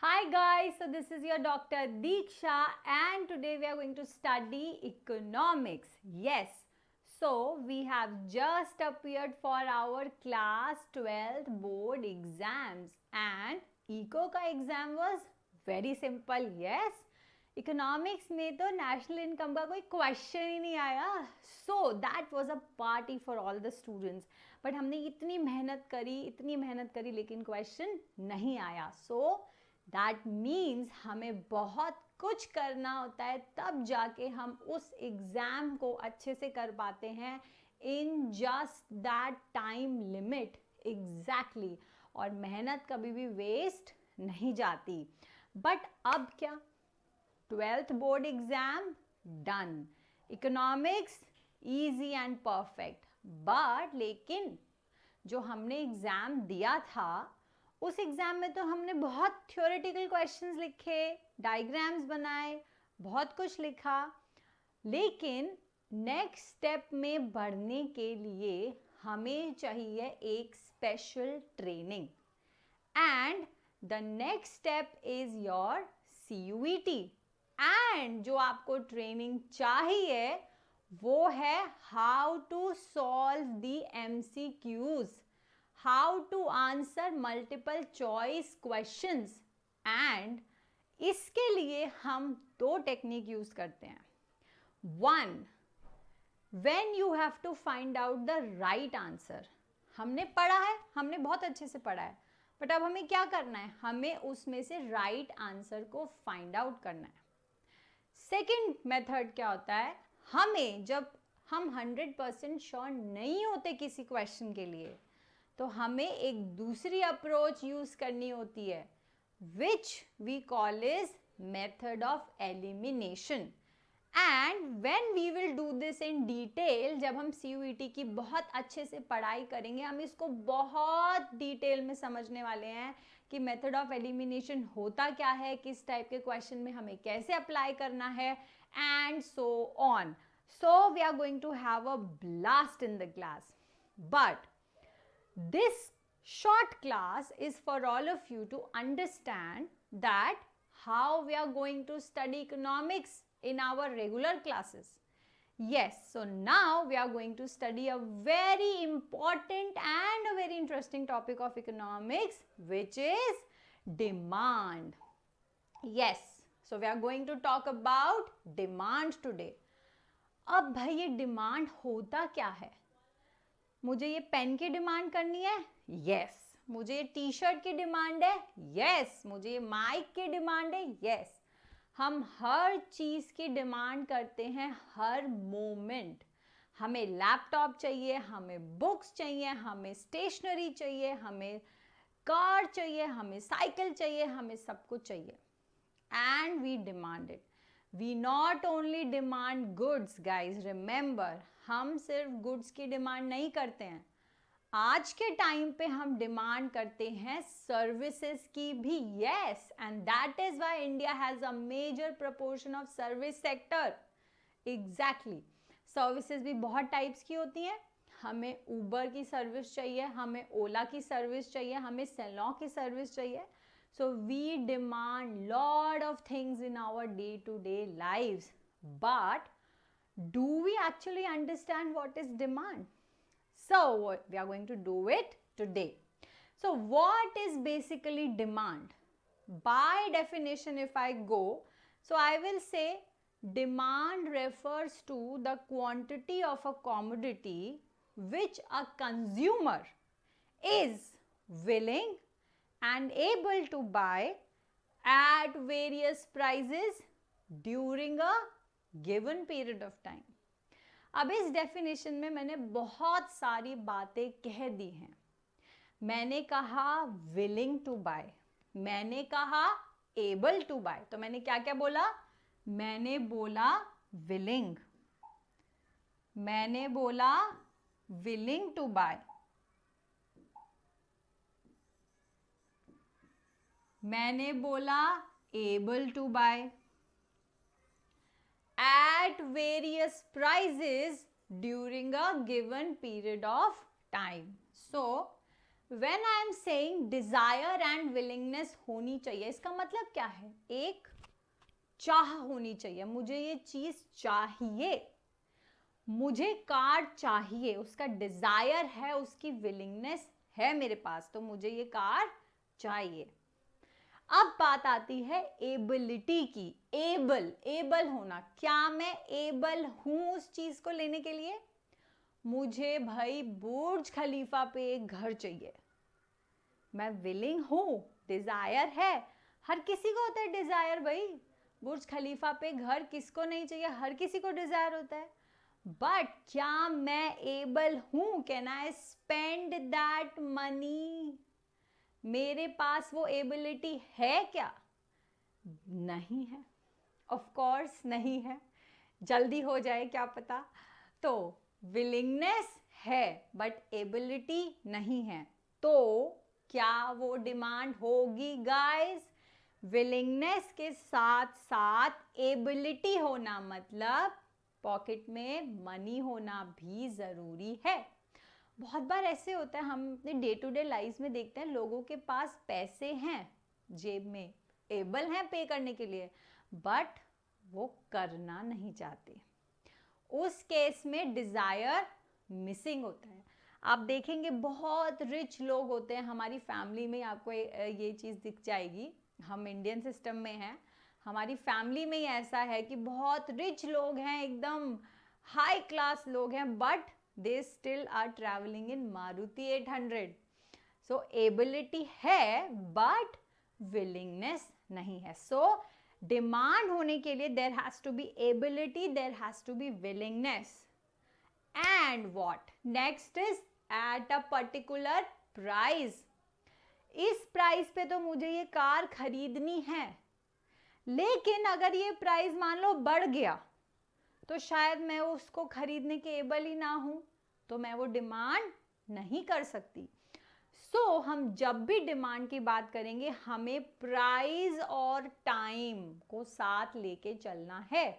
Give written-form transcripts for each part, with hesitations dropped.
Hi guys, so this is your Dr. Deeksha and today we are going to study economics. Yes, so we have just appeared for our class 12th board exams and eco का exam was very simple. Yes, economics में तो national income का कोई question ही नहीं आया. So that was a party for all the students. But हमने इतनी मेहनत करी लेकिन क्वेश्चन नहीं आया. सो दैट मीन्स हमें बहुत कुछ करना होता है तब जाके हम उस एग्ज़ाम को अच्छे से कर पाते हैं in just that time limit. Exactly. और मेहनत कभी भी वेस्ट नहीं जाती. बट अब क्या, 12th board exam done, economics easy and perfect. But लेकिन जो हमने एग्जाम दिया था उस एग्जाम में तो हमने बहुत थ्योरेटिकल क्वेश्चंस लिखे, डायग्राम्स बनाए, बहुत कुछ लिखा. लेकिन नेक्स्ट स्टेप में बढ़ने के लिए हमें चाहिए एक special training. And the next step is your CUET. And जो आपको ट्रेनिंग चाहिए वो है how to solve the MCQs, how to answer multiple choice questions. And इसके लिए हम दो टेक्निक यूज करते हैं. One, when you have to find out the right answer. हमने पढ़ा है, हमने बहुत अच्छे से पढ़ा है, बट अब हमें क्या करना है, हमें उसमें से राइट आंसर को फाइंड आउट करना है. सेकेंड मेथड क्या होता है, हमें जब हम 100% श्योर नहीं होते किसी क्वेश्चन के लिए तो हमें एक दूसरी अप्रोच यूज करनी होती है which we call is method of elimination. And when we will do this in detail, जब हम CUET की बहुत अच्छे से पढ़ाई करेंगे, हम इसको बहुत डिटेल में समझने वाले हैं कि मेथड ऑफ एलिमिनेशन होता क्या है, किस टाइप के क्वेश्चन में हमें कैसे अप्लाई करना है, and so on. So we are going to have a blast in the class. But this short class is for all of you to understand that how we are going to study economics in our regular classes. Yes, so now we are going to study a very important and a very interesting topic of economics, which is demand. Yes, so we are going to talk about demand today. अब भाई ये demand होता क्या है? मुझे ये pen की demand करनी है, यस. मुझे ये टी शर्ट की डिमांड है, यस. मुझे ये माइक की डिमांड है, यस. हम हर चीज की डिमांड करते हैं हर मोमेंट. हमें लैपटॉप चाहिए, हमें बुक्स चाहिए, हमें स्टेशनरी चाहिए, हमें कार चाहिए, हमें साइकिल चाहिए, हमें सब कुछ चाहिए. And we demand it. We not only demand goods guys, remember, हम सिर्फ गुड्स की डिमांड नहीं करते हैं. आज के टाइम पे हम डिमांड करते हैं सर्विसेज की भी. Yes, and that is why India has a major proportion of service sector. Exactly. Services भी बहुत टाइप्स की होती हैं. हमें ऊबर की सर्विस चाहिए, हमें ओला की सर्विस चाहिए, हमें सेलॉ की सर्विस चाहिए. So we demand lot of things in our day-to-day lives. But do we actually understand what is demand? So we are going to do it today. So what is basically demand? By definition, if I go, so I will say demand refers to the quantity of a commodity which a consumer is willing and able to buy at various prices during a given period of time. अब इस definition में मैंने बहुत सारी बातें कह दी हैं. मैंने कहा willing to buy, मैंने कहा able to buy. तो मैंने क्या क्या बोला? मैंने बोला willing, मैंने बोला willing to buy, मैंने बोला able to buy at various prices during a given period of time. So when I am saying desire and willingness होनी चाहिए, इसका मतलब क्या है? एक चाह होनी चाहिए, मुझे ये चीज चाहिए, मुझे कार चाहिए, उसका डिजायर है, उसकी विलिंगनेस है मेरे पास, तो मुझे ये कार चाहिए। अब बात आती है एबिलिटी की। एबल होना, क्या मैं एबल हूं उस चीज को लेने के लिए? मुझे भाई बुर्ज खलीफा पे एक घर चाहिए, मैं विलिंग हूं, डिजायर है, हर किसी को होता है डिजायर भाई, बुर्ज खलीफा पे घर किसको नहीं चाहिए, हर किसी को डिजायर होता है। बट क्या मैं एबल हूं? Can I spend that money? मेरे पास वो एबिलिटी है क्या? नहीं है, ऑफ कोर्स नहीं है, जल्दी हो जाए क्या पता। तो विलिंगनेस है बट एबिलिटी नहीं है, तो क्या वो डिमांड होगी गाइस? विलिंगनेस के साथ साथ एबिलिटी होना, मतलब पॉकेट में मनी होना भी जरूरी है। बहुत बार ऐसे होता है, हम अपने डे टू डे लाइफ में देखते हैं लोगों के पास पैसे हैं जेब में, एबल हैं पे करने के लिए, बट वो करना नहीं चाहते। उस केस में डिजायर मिसिंग होता है। आप देखेंगे बहुत रिच लोग होते हैं, हमारी फैमिली में आपको ये चीज़ दिख जाएगी, हम इंडियन सिस्टम में हैं, हमारी फैमिली में ही ऐसा है कि बहुत रिच लोग हैं, एकदम हाई क्लास लोग हैं, but they still are travelling in Maruti 800। So ability है बट विलिंगनेस नहीं है। सो डिमांड होने के लिए there has to be ability, there has to be willingness, and what next is at a particular price. इस price पे तो मुझे ये कार खरीदनी है, लेकिन अगर ये प्राइस मान लो बढ़ गया तो शायद मैं उसको खरीदने के एबल ही ना हूं, तो मैं वो डिमांड नहीं कर सकती। सो हम जब भी डिमांड की बात करेंगे हमें प्राइस और टाइम को साथ लेके चलना है।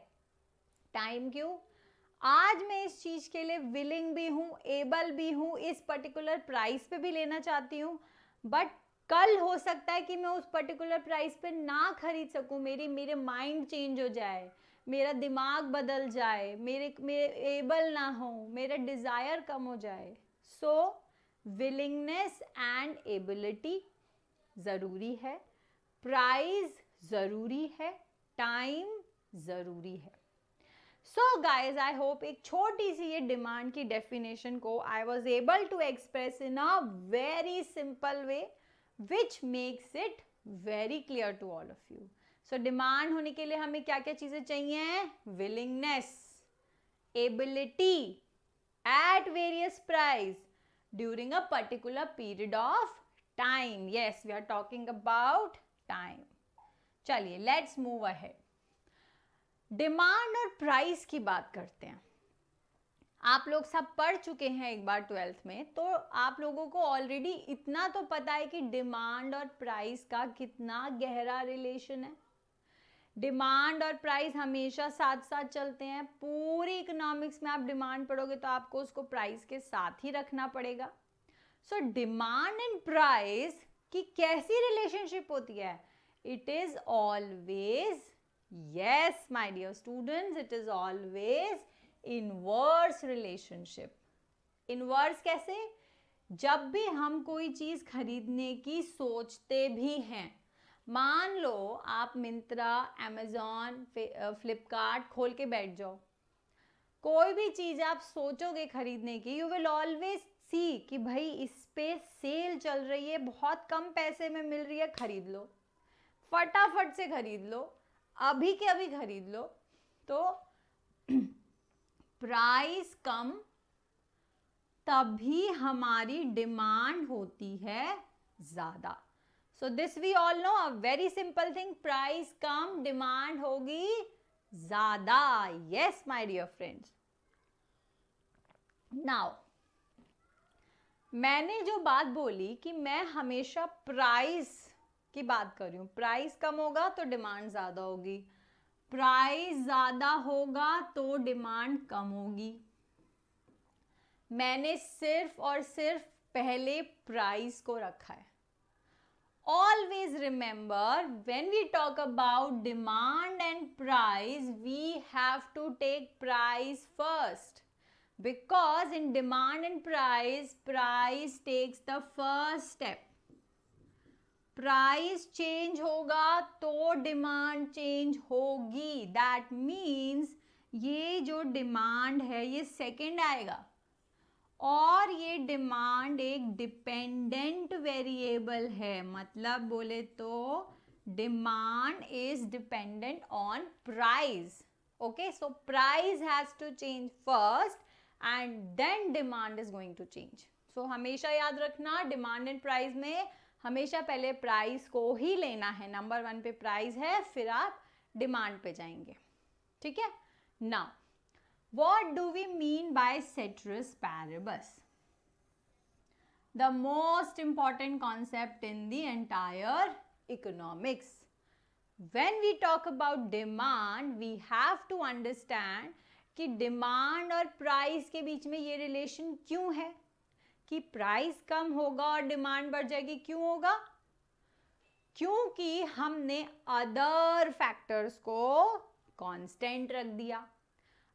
टाइम क्यों? आज मैं इस चीज के लिए विलिंग भी हूं, एबल भी हूं, इस पर्टिकुलर प्राइस पे भी लेना चाहती हूं, बट कल हो सकता है कि मैं उस पर्टिकुलर प्राइस पे ना खरीद सकूं, मेरे माइंड चेंज हो जाए, मेरा दिमाग बदल जाए, मेरे एबल ना हो, मेरा डिजायर कम हो जाए। सो विलिंगनेस एंड एबिलिटी जरूरी है, प्राइस जरूरी है, टाइम जरूरी है। सो गाइज आई होप एक छोटी सी ये डिमांड की डेफिनेशन को I was able to express in a very simple way which makes it very clear to all of you. So demand होने के लिए हमें क्या क्या चीजें चाहिए? Willingness, ability at various price during a particular period of time. Yes, we are talking about time. चलिए let's move ahead. Demand और प्राइस की बात करते हैं। आप लोग सब पढ़ चुके हैं एक बार 12th में, तो आप लोगों को ऑलरेडी इतना तो पता है कि डिमांड और प्राइस का कितना गहरा रिलेशन है। डिमांड और प्राइस हमेशा साथ साथ चलते हैं। पूरी इकोनॉमिक्स में आप डिमांड पढ़ोगे तो आपको उसको प्राइस के साथ ही रखना पड़ेगा। सो डिमांड एंड प्राइस की कैसी रिलेशनशिप होती है? It is always, yes my dear students, it is always inverse relationship. inverse कैसे? जब भी हम कोई चीज खरीदने की सोचते भी हैं, मान लो आप मिंत्रा, अमेजॉन, फ्लिपकार्ट खोल के बैठ जाओ, कोई भी चीज आप सोचोगे खरीदने की, यू विल ऑलवेज सी कि भाई इस पे सेल चल रही है, बहुत कम पैसे में मिल रही है, खरीद लो, फटाफट से खरीद लो, अभी के अभी खरीद लो। तो प्राइस कम तभी हमारी डिमांड होती है ज्यादा। So this we all know a very simple thing, price कम डिमांड होगी ज्यादा। Yes my dear friends. Now मैंने जो बात बोली कि मैं हमेशा प्राइस की बात कर रही हूं, प्राइस कम होगा तो डिमांड ज्यादा होगी, प्राइस ज्यादा होगा तो डिमांड कम होगी। मैंने सिर्फ और सिर्फ पहले प्राइस को रखा है. Always remember, when we talk about demand and price, we have to take price first. Because in demand and price, price takes the first step. Price change होगा तो डिमांड चेंज होगी. दैट मीन्स ये जो demand है ये second आएगा और ये डिमांड एक डिपेंडेंट वेरिएबल है. मतलब बोले तो demand is dependent on price. Okay, so price has to change first and then demand is going to change. So हमेशा याद रखना, डिमांड एंड प्राइस में हमेशा पहले प्राइस को ही लेना है. नंबर 1 पे प्राइस है, फिर आप डिमांड पे जाएंगे. ठीक है. Now what do we mean by ceteris paribus? The most important concept in the entire economics. When we talk about demand, we have to understand कि डिमांड और प्राइस के बीच में ये रिलेशन क्यों है कि प्राइस कम होगा और डिमांड बढ़ जाएगी. क्यों होगा? क्योंकि हमने अदर फैक्टर्स को कांस्टेंट रख दिया.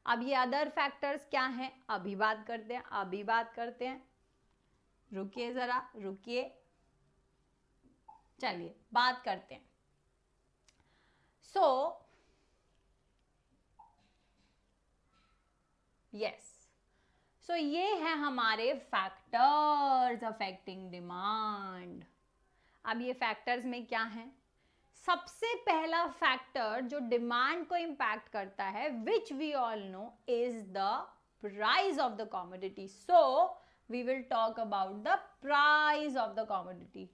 अब ये अदर फैक्टर्स क्या हैं अभी बात करते हैं. रुकिए जरा, रुकिए, चलिए बात करते हैं. सो यस, सो ये है हमारे फैक्टर्स अफेक्टिंग डिमांड. अब ये फैक्टर्स में क्या है? सबसे पहला फैक्टर जो डिमांड को इंपैक्ट करता है, which we all know, is the price of the commodity. So we will talk about the price of the commodity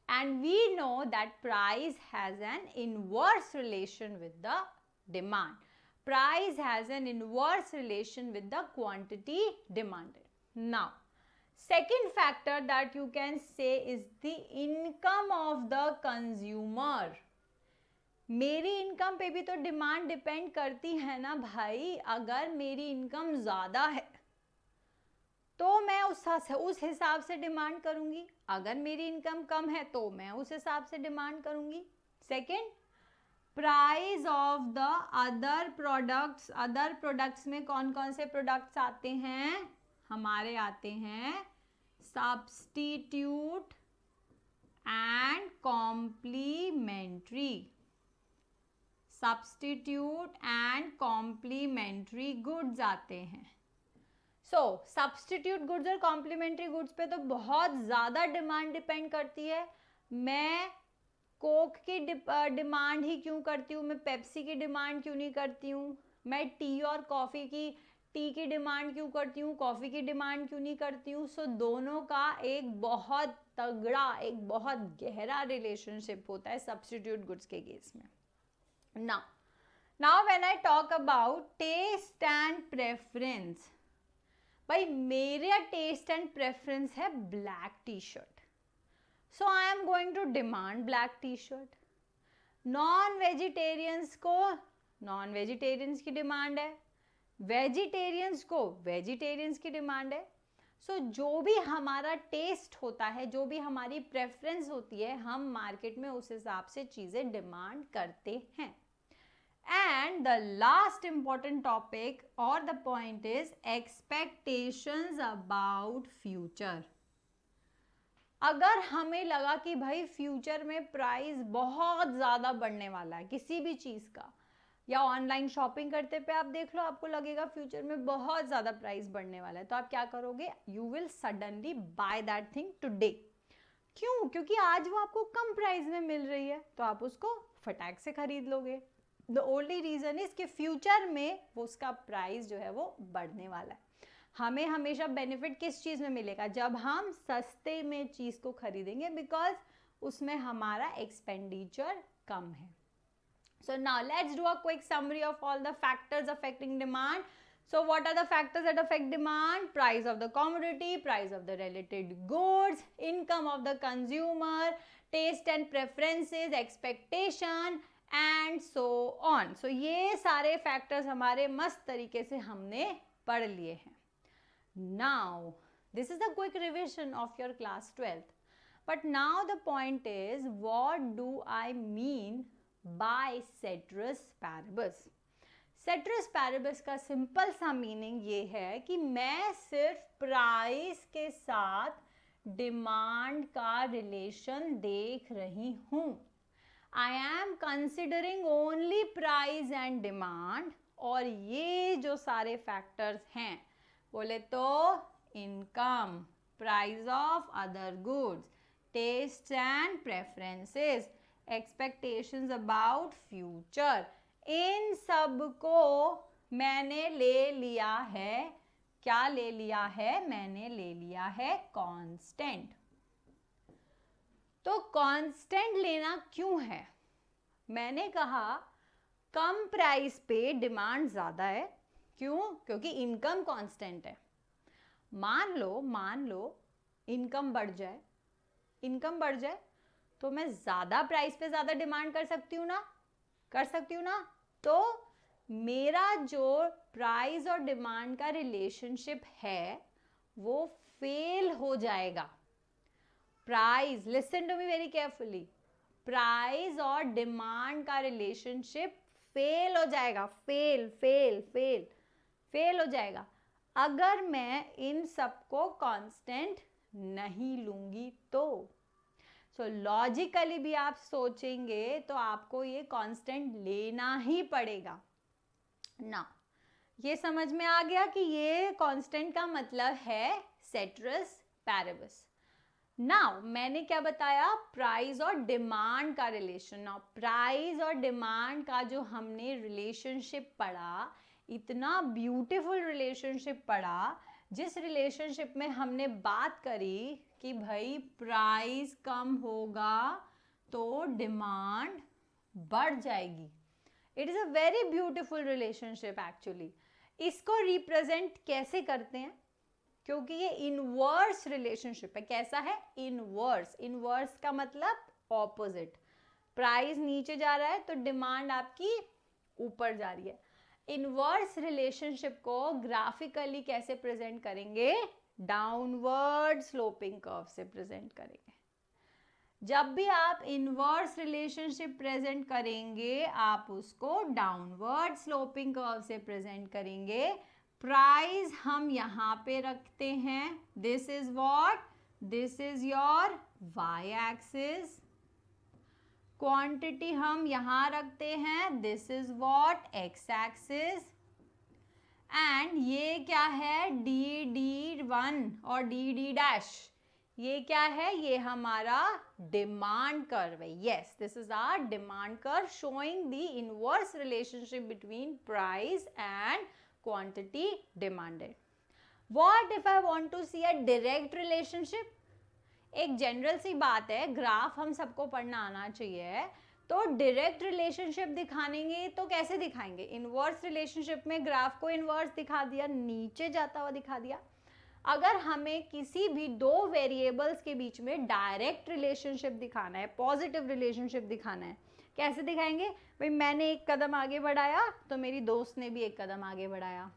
and we know that price has an inverse relation with the demand. Price has an inverse relation with the quantity demanded. Now, second factor that you can say is the income of the consumer. मेरी income पे भी तो demand depend करती है ना भाई. अगर मेरी इनकम ज्यादा है तो मैं उस हिसाब से डिमांड करूंगी. अगर मेरी इनकम कम है तो मैं उस हिसाब से डिमांड करूंगी. Second, price of the other products में कौन कौन से प्रोडक्ट्स आते हैं? हमारे आते हैं substitute and complementary. Substitute and complementary goods आते हैं. सो सब्स्टिट्यूट गुड्स और कॉम्प्लीमेंट्री गुड्स पे तो बहुत ज़्यादा डिमांड डिपेंड करती है. मैं कोक की डिमांड ही क्यों करती हूँ, मैं पेप्सी की डिमांड क्यों नहीं करती हूँ? मैं टी और कॉफ़ी की डिमांड क्यों करती हूँ, कॉफ़ी की डिमांड क्यों नहीं करती हूँ? सो दोनों का एक बहुत तगड़ा, एक बहुत गहरा रिलेशनशिप होता है सब्स्टिट्यूट गुड्स के केस में. Now when I talk about taste and preference, भाई मेरा टेस्ट एंड प्रेफरेंस है black T shirt. So I am going to demand black t-shirt. Non-vegetarians की डिमांड है, वेजिटेरियंस को वेजिटेरियंस की डिमांड है. सो जो भी हमारा टेस्ट होता है, जो भी हमारी प्रेफरेंस होती है, हम मार्केट में उस हिसाब से चीज़ें डिमांड करते हैं. And the last important topic और the point is expectations about future. अगर हमें लगा कि भाई फ्यूचर में प्राइस बहुत ज़्यादा बढ़ने वाला है किसी भी चीज़ का, या ऑनलाइन शॉपिंग करते पे आप देख लो, आपको लगेगा फ्यूचर में बहुत ज़्यादा प्राइस बढ़ने वाला है, तो आप क्या करोगे? You will suddenly by that thing today. क्यों? क्योंकि आज वो आपको कम प्राइस में मिल रही है, तो आप उसको फटाक से खरीद लोगे. द ओनली रीज़न इज कि फ्यूचर में वो उसका प्राइस जो है वो बढ़ने वाला है. हमें हमेशा बेनिफिट किस चीज़ में मिलेगा? जब हम सस्ते में चीज़ को खरीदेंगे, बिकॉज उसमें हमारा एक्सपेंडिचर कम है. So now let's do a quick summary of all the factors affecting demand. So what are the factors that affect demand? Price of the commodity, price of the related goods, income of the consumer, taste and preferences, expectation and so on. So ये सारे factors हमारे मस्त तरीके से हमने पढ़ लिए हैं. Now This is a quick revision of your class 12th. But now the point is, what do I mean by ceteris paribus? Ceteris paribus का सिंपल सा मीनिंग ये है कि मैं सिर्फ प्राइस के साथ डिमांड का रिलेशन देख रही हूँ. I am considering only price and demand, और ये जो सारे फैक्टर्स हैं, बोले तो income, price of other goods, taste and preferences, expectations about future, इन सब को मैंने ले लिया है. क्या ले लिया है? मैंने ले लिया है कांस्टेंट. तो कांस्टेंट लेना क्यों है? मैंने कहा कम प्राइस पे डिमांड ज्यादा है. क्यों? क्योंकि इनकम कांस्टेंट है. मान लो इनकम बढ़ जाए तो मैं ज्यादा प्राइस पे ज्यादा डिमांड कर सकती हूँ ना. तो मेरा जो प्राइस और डिमांड का रिलेशनशिप है वो फेल हो जाएगा. Price, listen to me very carefully, price और डिमांड का रिलेशनशिप फेल हो जाएगा. फेल हो जाएगा अगर मैं इन सबको कांस्टेंट नहीं लूंगी तो. सो लॉजिकली भी आप सोचेंगे तो आपको ये कांस्टेंट लेना ही पड़ेगा ना. ये समझ में आ गया कि ये कांस्टेंट का मतलब है ceteris paribus. नाउ मैंने क्या बताया? प्राइस और डिमांड का रिलेशन. नाउ प्राइस और डिमांड का जो हमने रिलेशनशिप पढ़ा, इतना ब्यूटीफुल रिलेशनशिप पढ़ा, जिस रिलेशनशिप में हमने बात करी कि भाई प्राइस कम होगा तो डिमांड बढ़ जाएगी. It is a very beautiful relationship actually. इसको रिप्रेजेंट कैसे करते हैं? क्योंकि ये इनवर्स रिलेशनशिप है. कैसा है? इनवर्स का मतलब ऑपोजिट. प्राइस नीचे जा रहा है तो डिमांड आपकी ऊपर जा रही है. इनवर्स रिलेशनशिप को ग्राफिकली कैसे प्रेजेंट करेंगे? डाउनवर्ड स्लोपिंग कर्व से प्रेजेंट करेंगे. जब भी आप इनवर्स रिलेशनशिप प्रेजेंट करेंगे आप उसको डाउनवर्ड स्लोपिंग कर्व से प्रेजेंट करेंगे. प्राइस हम यहाँ पे रखते हैं. This is what? This is your Y axis. Quantity हम यहाँ रखते हैं. This is what? X axis. And ये क्या है? dd1 और dd'. ये क्या है? ये हमारा डिमांड कर्व है. Yes, this is our demand curve showing the inverse relationship between price and quantity demanded. What if I want to see a direct relationship? एक जनरल सी बात है, ग्राफ हम सबको पढ़ना आना चाहिए. तो डायरेक्ट रिलेशनशिप दिखाएंगे तो कैसे दिखाएंगे? इनवर्स रिलेशनशिप में ग्राफ को इनवर्स दिखा दिया, नीचे जाता हुआ दिखा दिया. अगर हमें किसी भी दो वेरिएबल्स के बीच में डायरेक्ट रिलेशनशिप दिखाना है, पॉजिटिव रिलेशनशिप दिखाना है, कैसे दिखाएंगे? भाई मैंने एक कदम आगे बढ़ाया तो मेरी दोस्त ने भी एक कदम आगे बढ़ाया.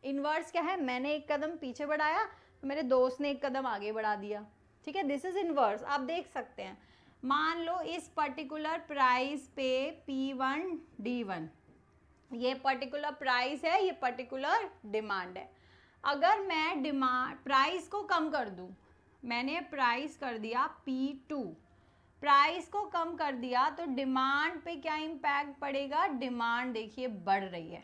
इनवर्स क्या है? मैंने एक कदम पीछे बढ़ाया तो मेरे दोस्त ने एक कदम आगे बढ़ा दिया. ठीक है, दिस इज इनवर्स. आप देख सकते हैं. मान लो इस पर्टिकुलर प्राइस पे P1 D1, ये पर्टिकुलर प्राइस है, ये पर्टिकुलर डिमांड है. अगर मैं डिमांड प्राइस को कम कर दूं, मैंने प्राइस कर दिया P2, प्राइस को कम कर दिया तो डिमांड पे क्या इम्पैक्ट पड़ेगा? डिमांड देखिए बढ़ रही है.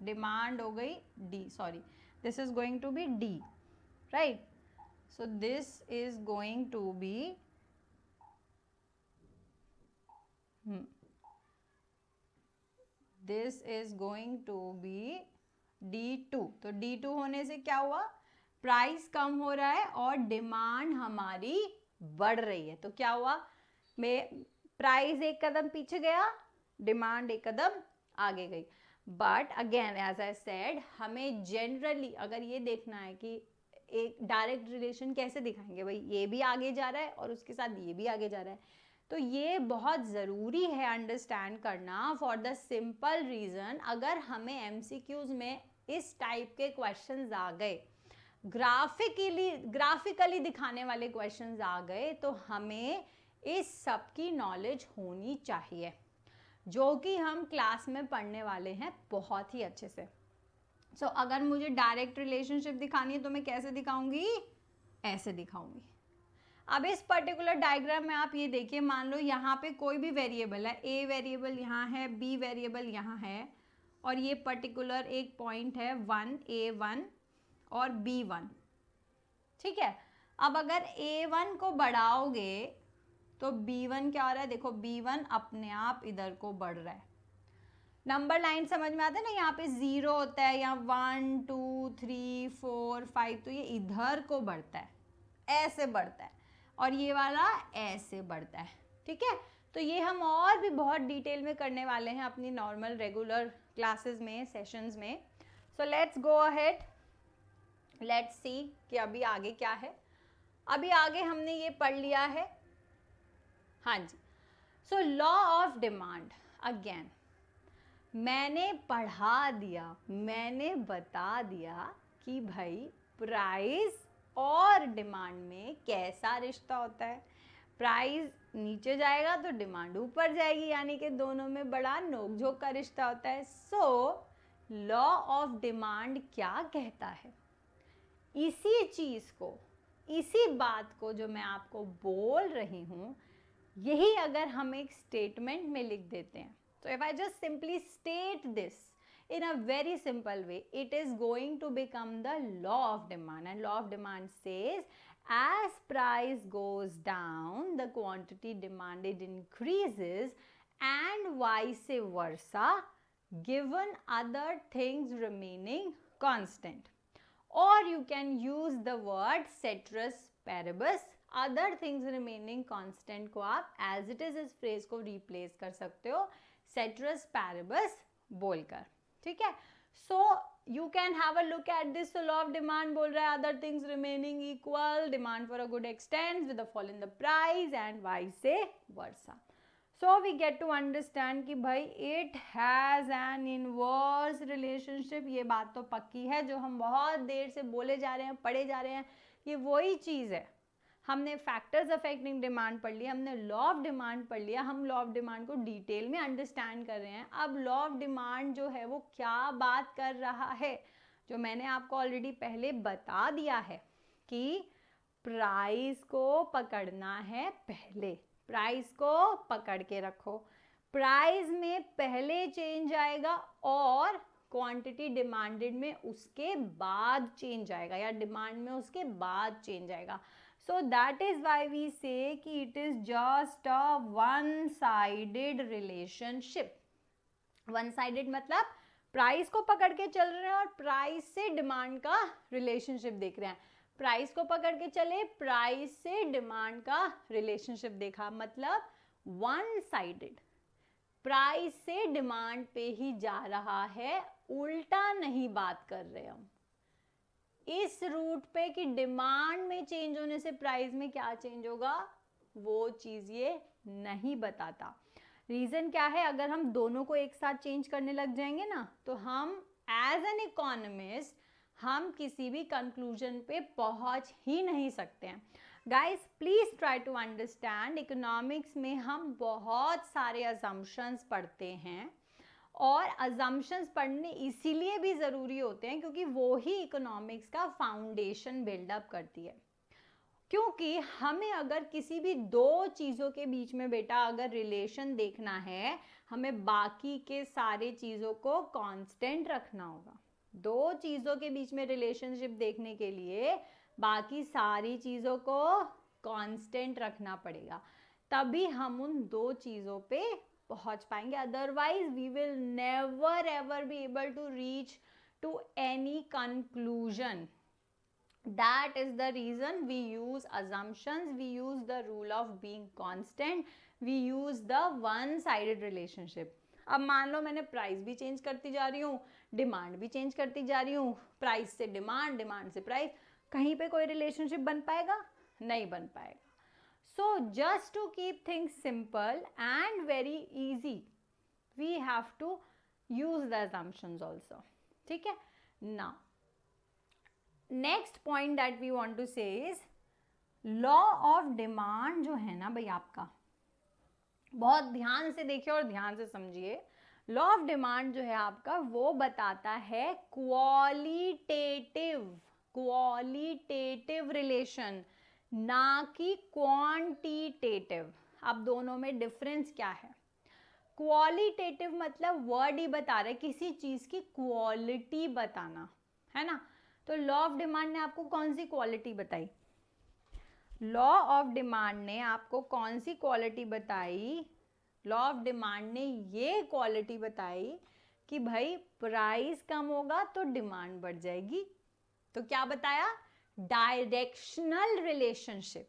डिमांड हो गई D, sorry, this is going to be D, right? So this is going to be this is going to be D2. तो D2 होने से क्या हुआ? प्राइस कम हो रहा है और डिमांड हमारी बढ़ रही है. तो क्या हुआ? प्राइस एक कदम पीछे गया, डिमांड एक कदम आगे गई. But again as I said, हमें जनरली अगर ये देखना है कि एक डायरेक्ट रिलेशन कैसे दिखाएंगे, भाई ये भी आगे जा रहा है और उसके साथ ये भी आगे जा रहा है, तो ये बहुत ज़रूरी है अंडरस्टैंड करना. फॉर द सिंपल रीज़न, अगर हमें MCQs में इस टाइप के क्वेश्चंस आ गए, ग्राफिकली दिखाने वाले क्वेश्चंस आ गए तो हमें इस सब की नॉलेज होनी चाहिए, जो कि हम क्लास में पढ़ने वाले हैं बहुत ही अच्छे से। सो अगर मुझे डायरेक्ट रिलेशनशिप दिखानी है तो मैं कैसे दिखाऊंगी, ऐसे दिखाऊंगी। अब इस पर्टिकुलर डायग्राम में आप ये देखिए, मान लो यहाँ पे कोई भी वेरिएबल है, ए वेरिएबल यहाँ है, बी वेरिएबल यहाँ है, और ये पर्टिकुलर एक पॉइंट है 1 A1 और B1, ठीक है। अब अगर A1 को बढ़ाओगे तो B1 क्या हो रहा है, देखो B1 अपने आप इधर को बढ़ रहा है। नंबर लाइन समझ में आता है ना, यहाँ पे 0 होता है, यहाँ 1 2 3 4 5, तो ये इधर को बढ़ता है, ऐसे बढ़ता है, और ये वाला ऐसे बढ़ता है, ठीक है। तो ये हम और भी बहुत डिटेल में करने वाले हैं अपनी नॉर्मल रेगुलर क्लासेस में, सेशंस में। So let's go ahead, let's see कि अभी आगे क्या है। अभी आगे हमने ये पढ़ लिया है, हाँ जी। So law of demand, again मैंने पढ़ा दिया, मैंने बता दिया कि भाई प्राइस और डिमांड में कैसा रिश्ता होता है। प्राइस नीचे जाएगा तो डिमांड ऊपर जाएगी, यानी कि दोनों में बड़ा नोकझोंक का रिश्ता होता है। सो लॉ ऑफ डिमांड क्या कहता है, इसी चीज को, इसी बात को जो मैं आपको बोल रही हूं, यही अगर हम एक स्टेटमेंट में लिख देते हैं, so if I just simply state this in a very simple way, it is going to become the law of demand. And law of demand says, as price goes down, the quantity demanded increases, and vice versa, given other things remaining constant. Or you can use the word ceteris paribus, other things remaining constant को आप as it is इस phrase को replace कर सकते हो ceteris paribus बोलकर, ठीक है। So you can have a look at this. Law of demand बोल रहा है other things remaining equal, demand for a good extends with a fall in the price and vice versa. So we get to understand कि भाई it has an inverse relationship. ये बात तो पक्की है, जो हम बहुत देर से बोले जा रहे हैं, पढ़े जा रहे हैं, ये वही चीज़ है। हमने फैक्टर्स अफेक्टिंग डिमांड पढ़ लिया, हमने लॉ ऑफ डिमांड पढ़ लिया, हम लॉ ऑफ डिमांड को डिटेल में अंडरस्टैंड कर रहे हैं। अब लॉ ऑफ डिमांड जो है वो क्या बात कर रहा है, जो मैंने आपको ऑलरेडी पहले बता दिया है कि प्राइस को पकड़ना है पहले, प्राइस को पकड़ के रखो। प्राइस में पहले चेंज आएगा और क्वांटिटी डिमांडेड में उसके बाद चेंज आएगा, या डिमांड में उसके बाद चेंज आएगा। So that is why we say कि it is just a one-sided relationship. One-sided मतलब प्राइस को पकड़ के चल रहे हैं और प्राइस से डिमांड का रिलेशनशिप देख रहे हैं। प्राइस को पकड़ के चले, प्राइस से डिमांड का रिलेशनशिप देखा, मतलब one-sided। प्राइस से डिमांड पे ही जा रहा है, उल्टा नहीं बात कर रहे हम इस रूट पे कि डिमांड में चेंज होने से प्राइस में क्या चेंज होगा, वो चीज ये नहीं बताता। रीजन क्या है, अगर हम दोनों को एक साथ चेंज करने लग जाएंगे ना, तो हम एज एन इकोनॉमिस्ट हम किसी भी कंक्लूजन पे पहुंच ही नहीं सकते हैं। Guys please try to understand, economics में हम बहुत सारे अजम्पशंस पढ़ते हैं, और अजम्पशंस पढ़ने इसीलिए भी ज़रूरी होते हैं क्योंकि वो ही इकोनॉमिक्स का फाउंडेशन बिल्डअप करती है। क्योंकि हमें अगर किसी भी दो चीज़ों के बीच में बेटा अगर रिलेशन देखना है, हमें बाकी के सारे चीज़ों को कांस्टेंट रखना होगा। दो चीज़ों के बीच में रिलेशनशिप देखने के लिए बाकी सारी चीज़ों को कांस्टेंट रखना पड़ेगा, तभी हम उन दो चीज़ों पे पहुंच पाएंगे। Otherwise we will never ever be able to reach to any conclusion. That is the reason we use assumptions, we use the rule of being constant, we use the one-sided relationship. अब मान लो मैंने price भी change करती जा रही हूँ, demand भी change करती जा रही हूँ, प्राइस से डिमांड, डिमांड से प्राइस, कहीं पे कोई रिलेशनशिप बन पाएगा? नहीं बन पाएगा। So just to keep things simple and very easy, we have to use the assumptions also. ठीक है? Now next point that we want to say is law of demand जो है ना भाई आपका, बहुत ध्यान से देखिए और ध्यान से समझिए। लॉ ऑफ डिमांड जो है आपका वो बताता है क्वालिटेटिव रिलेशन, ना कि क्वांटिटेटिव। अब दोनों में डिफरेंस क्या है? क्वालिटेटिव मतलब वर्ड ही बता रहे किसी चीज की क्वालिटी बताना, है ना। तो लॉ ऑफ डिमांड ने आपको कौन सी क्वालिटी बताई? लॉ ऑफ डिमांड ने आपको कौन सी क्वालिटी बताई? लॉ ऑफ डिमांड ने ये क्वालिटी बताई कि भाई प्राइस कम होगा तो डिमांड बढ़ जाएगी। तो क्या बताया? Directional relationship.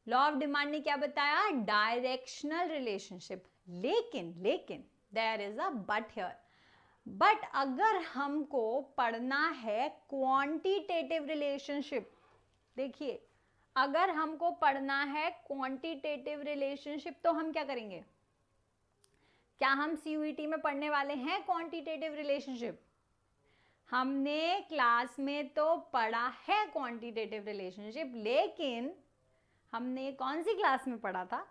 Law of demand ने क्या बताया? Directional relationship. लेकिन there is a but here. But अगर हमको पढ़ना है क्वांटिटेटिव रिलेशनशिप, देखिए अगर हमको पढ़ना है क्वांटिटेटिव रिलेशनशिप तो हम क्या करेंगे? क्या हम सीयूईटी में पढ़ने वाले हैं क्वांटिटेटिव रिलेशनशिप? हमने क्लास में तो पढ़ा है क्वांटिटेटिव रिलेशनशिप, लेकिन हमने कौन सी क्लास में पढ़ा था?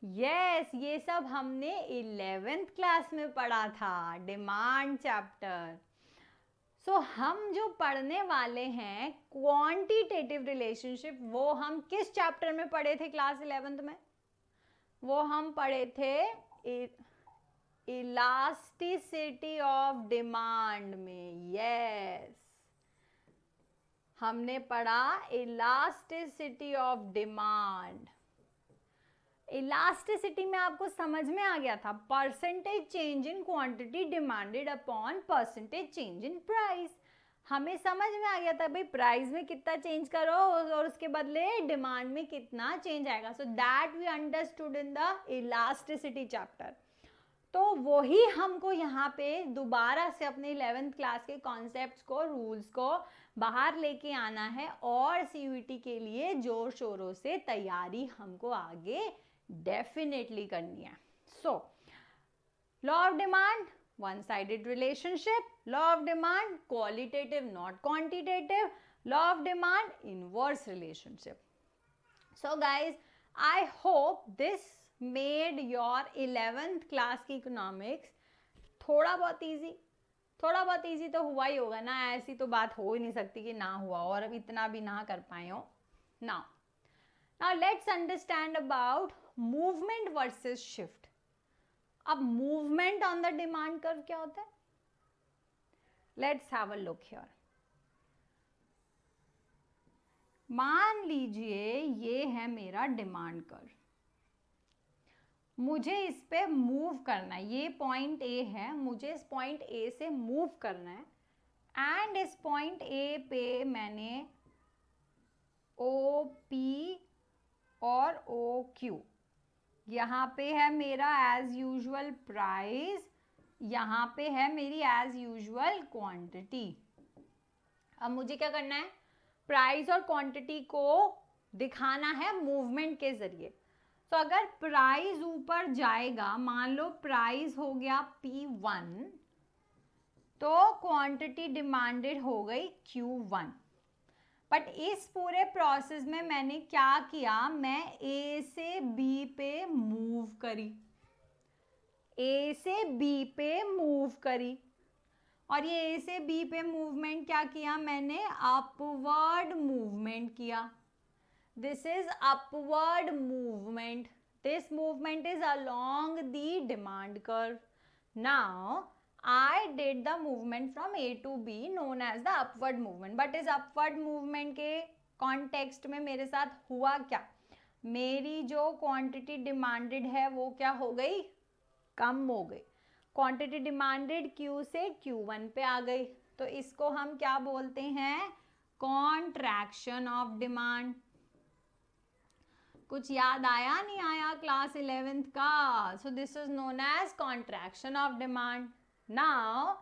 यस, ये सब हमने 11th क्लास में पढ़ा था, डिमांड चैप्टर। सो हम जो पढ़ने वाले हैं क्वांटिटेटिव रिलेशनशिप, वो हम किस चैप्टर में पढ़े थे क्लास 11th में? वो हम पढ़े थे इलास्टिसिटी ऑफ डिमांड में। यस, हमने पढ़ा इलास्टिसिटी ऑफ डिमांड। इलास्टिसिटी में आपको समझ में आ गया था, percentage change in quantity demanded upon percentage change in price. हमें समझ में आ गया था भाई प्राइस में कितना चेंज करो और उसके बदले डिमांड में कितना चेंज आएगा। So that we understood in the elasticity chapter. तो वही हमको यहाँ पे दोबारा से अपने 11th क्लास के कॉन्सेप्ट्स को, रूल्स को बाहर लेके आना है और सीयूईटी के लिए जोर शोरों से तैयारी हमको आगे डेफिनेटली करनी है। सो law of demand one sided relationship, law of demand qualitative not quantitative, law of demand inverse relationship. So guys, I hope this made your 11th class की इकोनॉमिक्स थोड़ा बहुत ईजी तो हुआ ही होगा ना, ऐसी तो बात हो ही नहीं सकती कि ना हुआ और अब इतना भी ना कर पाए हो। Now let's understand about movement versus shift. अब movement on the demand curve क्या होता है? Let's have a look here. मान लीजिए ये है मेरा डिमांड कर्व, मुझे इस पे मूव करना है। ये पॉइंट ए है, मुझे इस पॉइंट ए से मूव करना है एंड इस पॉइंट ए पे मैंने ओ पी और ओ क्यू, यहाँ पे है मेरा एज यूजुअल प्राइस, यहाँ पे है मेरी एज यूजुअल क्वांटिटी। अब मुझे क्या करना है? प्राइस और क्वांटिटी को दिखाना है मूवमेंट के जरिए। तो अगर प्राइस ऊपर जाएगा, मान लो प्राइस हो गया P1, तो क्वांटिटी डिमांडेड हो गई Q1। बट इस पूरे प्रोसेस में मैंने क्या किया? मैं A से B पे मूव करी, A से B पे मूव करी, और ये A से B पे मूवमेंट क्या किया? मैंने अपवर्ड मूवमेंट किया। This is upward movement. This movement is along the demand curve. Now, I did the movement from A to B known as the upward movement. But इस upward movement के context में मेरे साथ हुआ क्या? मेरी जो quantity demanded है वो क्या हो गई? कम हो गई। Quantity demanded Q से Q1 पे आ गई। तो इसको हम क्या बोलते हैं? Contraction of demand. कुछ याद आया नहीं आया क्लास 11th का? So this is known as contraction of demand. Now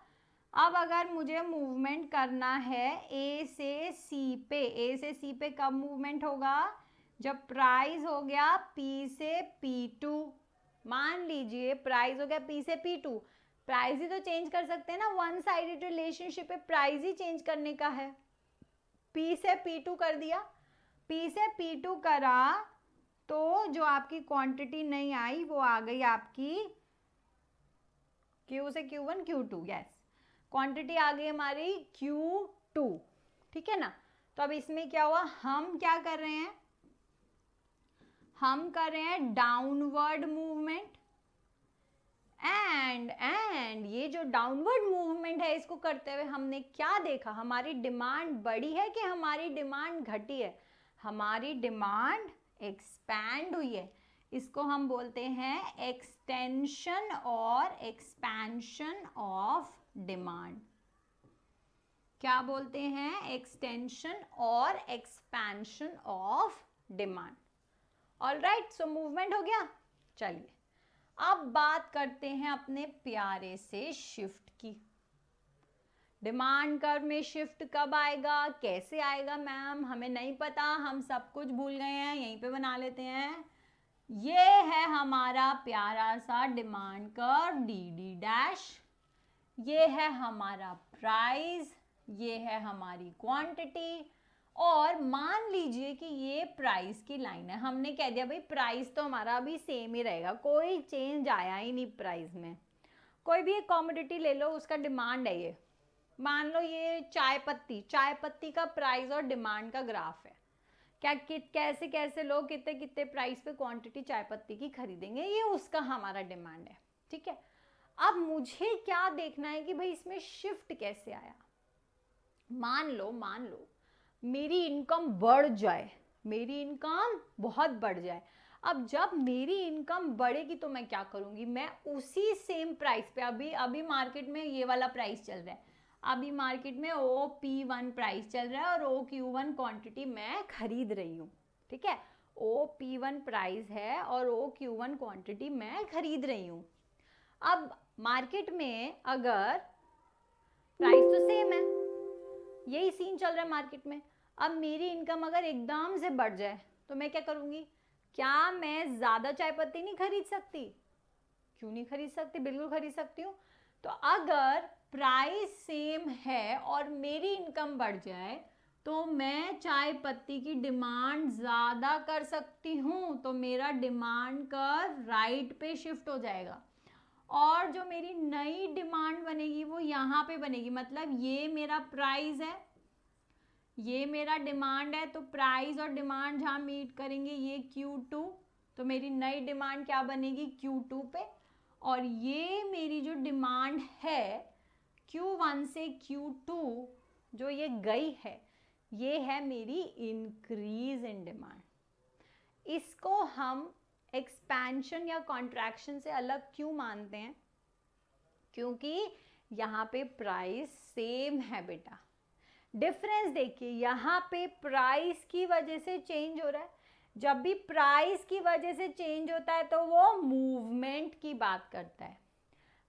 अब अगर मुझे मूवमेंट करना है ए से सी पे, ए से सी पे कब मूवमेंट होगा? जब प्राइस हो गया पी से P2। मान लीजिए प्राइस हो गया पी से P2, प्राइस ही तो चेंज कर सकते हैं ना, वन साइडेड रिलेशनशिप पे प्राइस ही चेंज करने का है। P से P2 कर दिया, P से P2 करा तो जो आपकी क्वांटिटी नहीं आई वो आ गई आपकी Q से Q1 Q2, यस, क्वांटिटी आ गई हमारी Q2, ठीक है ना। तो अब इसमें क्या हुआ, हम क्या कर रहे हैं, हम कर रहे हैं डाउनवर्ड मूवमेंट, एंड ये जो डाउनवर्ड मूवमेंट है इसको करते हुए हमने क्या देखा, हमारी डिमांड बढ़ी है कि हमारी डिमांड घटी है, हमारी डिमांड एक्सपैंड हुई है। इसको हम बोलते हैं एक्सटेंशन और एक्सपेंशन ऑफ डिमांड। क्या बोलते हैं, एक्सटेंशन और expansion of demand. Alright, so movement हो गया। चलिए अब बात करते हैं अपने प्यारे से शिफ्ट की। डिमांड कर्व में शिफ्ट कब आएगा, कैसे आएगा मैम, हमें नहीं पता, हम सब कुछ भूल गए हैं, यहीं पे बना लेते हैं। ये है हमारा प्यारा सा demand curve D D dash, ये है हमारा प्राइस, ये है हमारी क्वांटिटी, और मान लीजिए कि ये प्राइस की लाइन है। हमने कह दिया भाई प्राइस तो हमारा अभी सेम ही रहेगा, कोई चेंज आया ही नहीं प्राइस में। कोई भी एक कॉमोडिटी ले लो, उसका डिमांड है ये, मान लो ये चाय पत्ती का प्राइस और डिमांड का ग्राफ है। क्या कैसे कैसे लोग कितने कितने प्राइस पे क्वांटिटी चाय पत्ती की खरीदेंगे, ये उसका हमारा डिमांड है, ठीक है। अब मुझे क्या देखना है कि भाई इसमें शिफ्ट कैसे आया। मान लो मेरी इनकम बढ़ जाए, मेरी इनकम बहुत बढ़ जाए। अब जब मेरी इनकम बढ़ेगी तो मैं क्या करूंगी, मैं उसी सेम प्राइस पे, अभी मार्केट में ये वाला प्राइस चल रहा है, अभी मार्केट में OP1 प्राइस चल रहा है और OQ1 क्वांटिटी मैं खरीद रही हूँ, ठीक है। OP1 प्राइस है और OQ1 क्वांटिटी मैं खरीद रही हूँ। अब मार्केट में अगर प्राइस तो सेम है, यही सीन चल रहा है मार्केट में। अब मेरी इनकम अगर एकदम से बढ़ जाए तो मैं क्या करूंगी, क्या मैं ज्यादा चाय पत्ती नहीं खरीद सकती, क्यों नहीं खरीद सकती, बिल्कुल खरीद सकती हूँ। तो अगर प्राइस सेम है और मेरी इनकम बढ़ जाए तो मैं चाय पत्ती की डिमांड ज्यादा कर सकती हूँ, तो मेरा डिमांड कर्व राइट पे शिफ्ट हो जाएगा, और जो मेरी नई डिमांड बनेगी वो यहाँ पे बनेगी। मतलब ये मेरा प्राइस है, ये मेरा डिमांड है, तो प्राइस और डिमांड जहाँ मीट करेंगे ये Q2, तो मेरी नई डिमांड क्या बनेगी Q2 पे, और ये मेरी जो डिमांड है Q1 से Q2 जो ये गई है, ये है मेरी इंक्रीज इन डिमांड। इसको हम एक्सपेंशन या कॉन्ट्रैक्शन से अलग क्यों मानते हैं, क्योंकि यहाँ पे प्राइस सेम है बेटा। डिफरेंस देखिए, यहाँ पे प्राइस की वजह से चेंज हो रहा है। जब भी प्राइस की वजह से चेंज होता है तो वो मूवमेंट की बात करता है,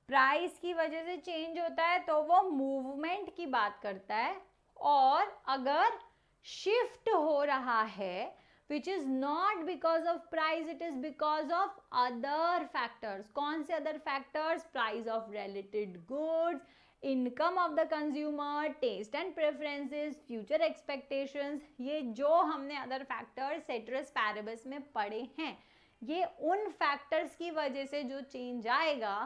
प्राइस की वजह से चेंज होता है तो वो मूवमेंट की बात करता है। और अगर शिफ्ट हो रहा है which is not because of price, it is because of other factors. कौन से other factors? Price of related goods, income of the consumer, taste and preferences, future expectations। ये जो हमने other factors ceteris paribus में पढ़े हैं, ये उन factors की वजह से जो change आएगा,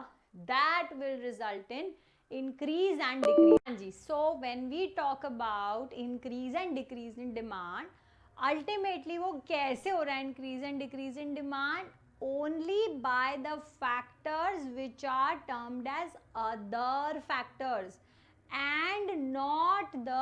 that will result in increase and decrease। So when we talk about increase and decrease in demand, ultimately वो कैसे हो रहा है increase and decrease in demand, only by the factors which are termed as other factors and not the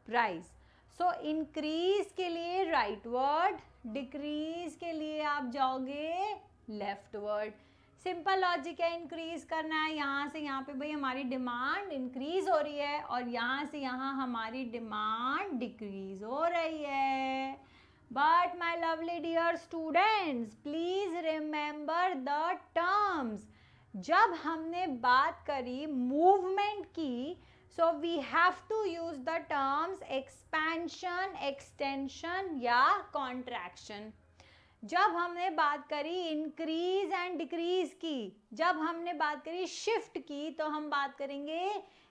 price. So increase के लिए rightward, decrease के लिए आप जाओगे लेफ्ट वर्ड। सिंपल लॉजिक है, इंक्रीज करना है, यहाँ से यहाँ पे भाई हमारी डिमांड इंक्रीज हो रही है और यहाँ से यहाँ हमारी डिमांड डिक्रीज हो रही है। But my lovely dear students, please remember the terms. जब हमने बात करी मूवमेंट की, so we have to use the terms expansion, extension या कॉन्ट्रैक्शन। जब हमने बात करी इंक्रीज एंड डिक्रीज की, जब हमने बात करी शिफ्ट की, तो हम बात करेंगे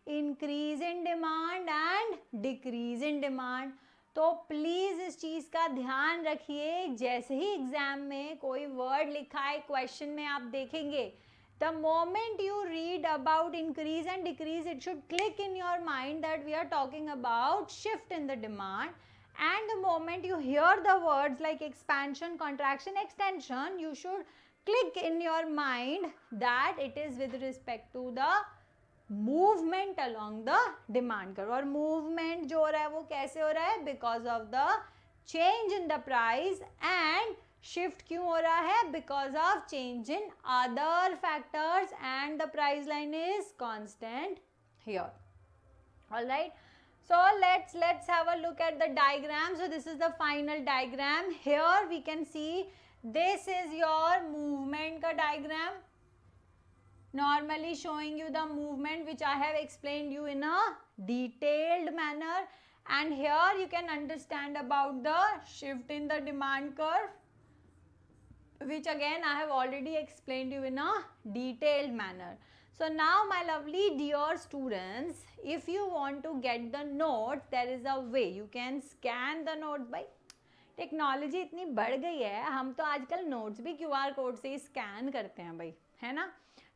increase in demand and decrease in demand. तो प्लीज इस चीज का ध्यान रखिए, जैसे ही एग्जाम में कोई वर्ड लिखा है क्वेश्चन में आप देखेंगे, the moment you read about increase and decrease, it should click in your mind that we are talking about shift in the demand. And the moment you hear the words like expansion, contraction, extension, you should click in your mind that it is with respect to the movement along the demand curve. और movement जो हो रहा है वो कैसे हो रहा है? Because of the change in the price. And shift क्यों हो रहा है? Because of change in other factors, and the price line is constant here. All right. So let's have a look at the diagram. So this is the final diagram. Here we can see this is your movement ka diagram, normally showing you the movement which I have explained you in a detailed manner. And here you can understand about the shift in the demand curve, which again I have already explained you in a detailed manner. So now my lovely dear students, if you want to get the notes, there is a way you can scan the notes. by technology इतनी बढ़ गई है, हम तो आजकल notes भी QR code से ही scan करते हैं भाई, है ना।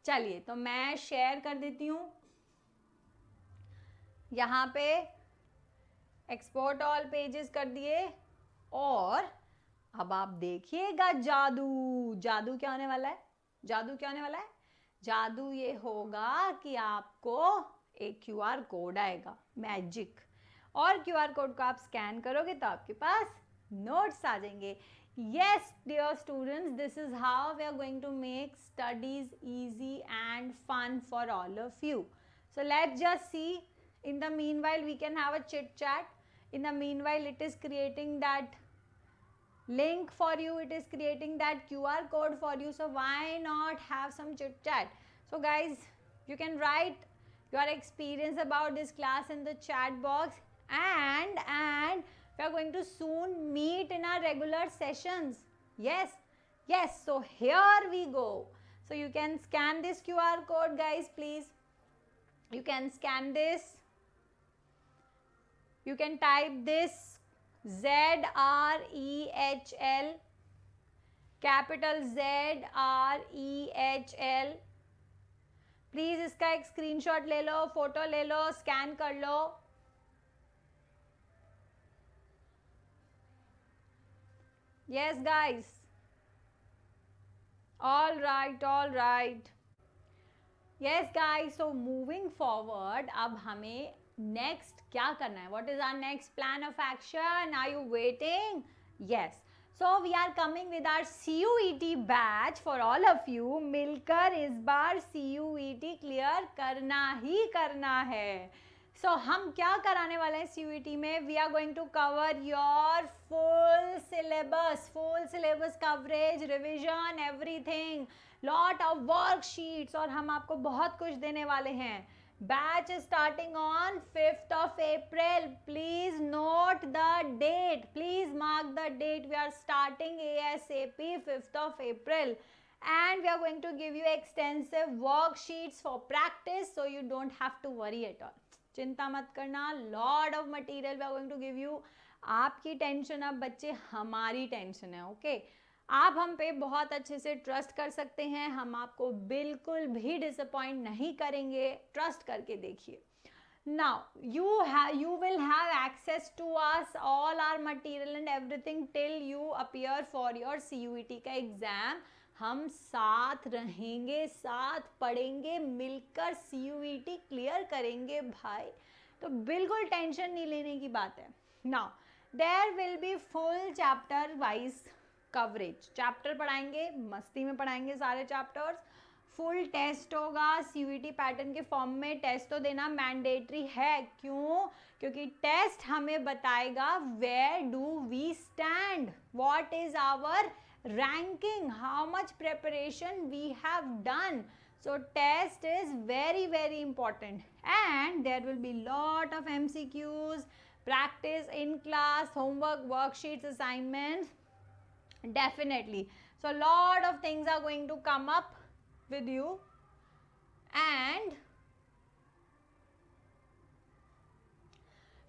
चलिए तो मैं शेयर कर देती हूँ यहाँ पे, एक्सपोर्ट ऑल पेजेस कर दिए। और अब आप देखिएगा जादू, जादू क्या होने वाला है? जादू क्या होने वाला है? जादू ये होगा कि आपको एक क्यूआर कोड आएगा, मैजिक, और क्यूआर कोड को आप स्कैन करोगे तो आपके पास नोट्स आ जाएंगे। Yes, dear students, this is how we are going to make studies easy and fun for all of you. So let's just see. In the meanwhile, we can have a chit chat. In the meanwhile, it is creating that link for you, it is creating that QR code for you. So why not have some chit chat? So guys, you can write your experience about this class in the chat box, and we are going to soon meet in our regular sessions. Yes, so here we go. So you can scan this QR code, guys, please. You can scan this. You can type this ZREHL, capital ZREHL. Please इसका एक screenshot ले लो, photo ले लो, scan कर लो। Yes, guys. All right. Yes, guys. So moving forward, अब हमें next क्या करना है? What is our next plan of action? Are you waiting? Yes. So we are coming with our CUET batch for all of you. मिलकर इस बार CUET clear करना ही करना है। So हम क्या कराने वाले हैं CUET में? We are going to cover your full syllabus coverage, revision, everything, lot of worksheets, और हम आपको बहुत कुछ देने वाले हैं। Batch is starting on 5th of April. Please note the date. Please mark the date. We are starting ASAP 5th of April. And we are going to give you extensive worksheets for practice, so you don't have to worry at all. चिंता मत करना, lot of material we are going to give you. आपकी tension अब बच्चे हमारी tension है, okay? आप हम पे बहुत अच्छे से ट्रस्ट कर सकते हैं, हम आपको बिल्कुल भी डिसअपॉइंट नहीं करेंगे, ट्रस्ट करके देखिए। Now you will have access to us, all our material and everything till you appear for your CUET का एग्जाम। हम साथ रहेंगे, साथ पढ़ेंगे, मिलकर CUET क्लियर करेंगे भाई, तो बिल्कुल टेंशन नहीं लेने की बात है। Now there will be full chapter wise coverage, chapter पढ़ाएंगे, मस्ती में पढ़ाएंगे सारे चैप्टर्स। फुल टेस्ट होगा CUET पैटर्न के फॉर्म में, टेस्ट तो देना मैंडेटरी है। क्यों? क्योंकि टेस्ट हमें बताएगा where do we stand, what is our ranking, how much preparation we have done. So test is very important, and there will be lot of MCQs, practice in class, homework, worksheets, assignments, definitely. So lot of things are going to come up with you, and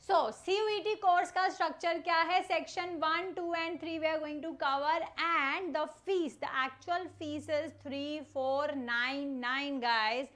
So, CUET course का structure क्या है? Section 1, 2 and 3 we are going to cover, and the fees, the actual fees is 3499 guys,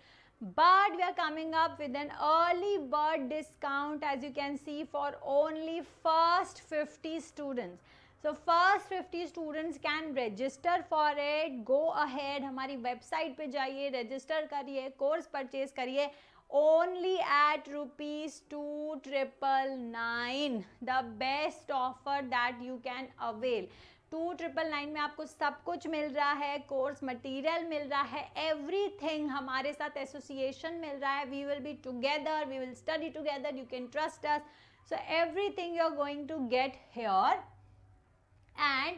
but we are coming up with an early bird discount as you can see for only first 50 students. So first 50 students can register for it. Go ahead, हमारी website पे जाइए, register करिए, course purchase करिए, only at ₹2,999, the best offer that you can avail. 2,999 में आपको सब कुछ मिल रहा है, कोर्स मटेरियल मिल रहा है, एवरीथिंग, हमारे साथ एसोसिएशन मिल रहा है, we will be together, we will study together, you can trust us, so everything you are going to get here. And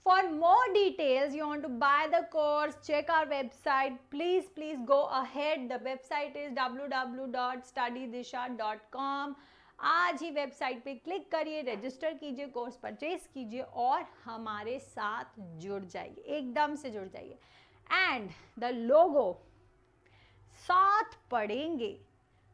for more details, you want to buy the course, check our website, please go ahead. The website is www.studydisha.com. आज ही website पे click करिए, register कीजिए, course purchase कीजिए और हमारे साथ जुड़ जाइए, एकदम से जुड़ जाइए. एंड द लोगो, साथ पढ़ेंगे,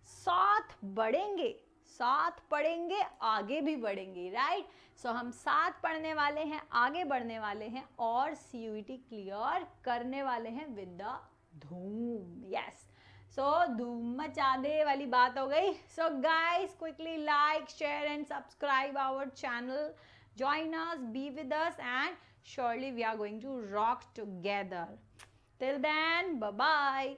साथ बढ़ेंगे, साथ पढ़ेंगे, आगे भी बढ़ेंगे, राइट? सो हम साथ पढ़ने वाले हैं, आगे बढ़ने वाले हैं और CUET क्लियर करने वाले हैं with the Dhoom. Yes, so धूम मचा दे वाली बात हो गई. So guys, quickly like, share and subscribe our channel, join us, be with us, and surely we are going to rock together. Till then, bye bye.